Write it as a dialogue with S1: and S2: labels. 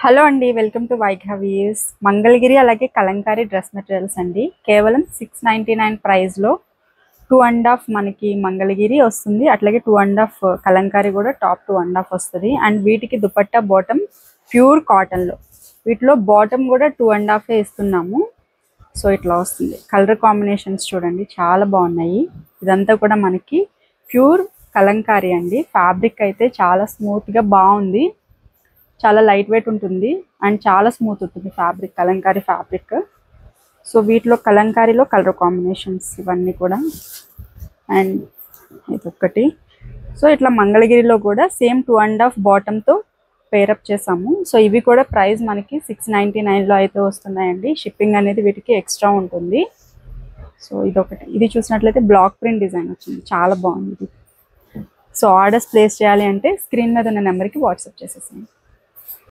S1: Hello అండి, welcome to వైఘవీస్. Mangalagiri అలాగే Kalamkari dress materials అండి. కేవలం 699 ప్రైస్లో 2.5 మనకి మంగళగిరి వస్తుంది. అట్లాగే 2.5 కలంకారీ కూడా టాప్ 2.5 వస్తుంది. అండ్ వీటికి దుపట్టా బాటమ్ ప్యూర్ కాటన్లో, వీటిలో బాటమ్ కూడా 2.5 ఇస్తున్నాము. సో ఇట్లా వస్తుంది. కలర్ కాంబినేషన్స్ చూడండి, చాలా బాగున్నాయి. ఇదంతా కూడా మనకి ప్యూర్ కలంకారీ అండి. ఫ్యాబ్రిక్ అయితే చాలా స్మూత్గా బాగుంది, చాలా లైట్ వెయిట్ ఉంటుంది అండ్ చాలా స్మూత్ ఉంటుంది ఫ్యాబ్రిక్, కలంకారీ ఫ్యాబ్రిక్. సో వీటిలో కలంకారీలో కలర్ కాంబినేషన్స్ ఇవన్నీ కూడా. అండ్ ఇదొక్కటి. సో ఇట్లా మంగళగిరిలో కూడా సేమ్ 2.5 బాటమ్తో పేరప్ చేసాము. సో ఇవి కూడా ప్రైస్ మనకి 699లో అయితే వస్తున్నాయండి. షిప్పింగ్ అనేది వీటికి ఎక్స్ట్రా ఉంటుంది. సో ఇదొకటి. ఇది చూసినట్లయితే బ్లాక్ ప్రింట్ డిజైన్ వచ్చింది, చాలా బాగుంది. సో ఆర్డర్స్ ప్లేస్ చేయాలి అంటే స్క్రీన్ మీద ఉన్న నెంబర్కి వాట్సాప్ చేసేసాను.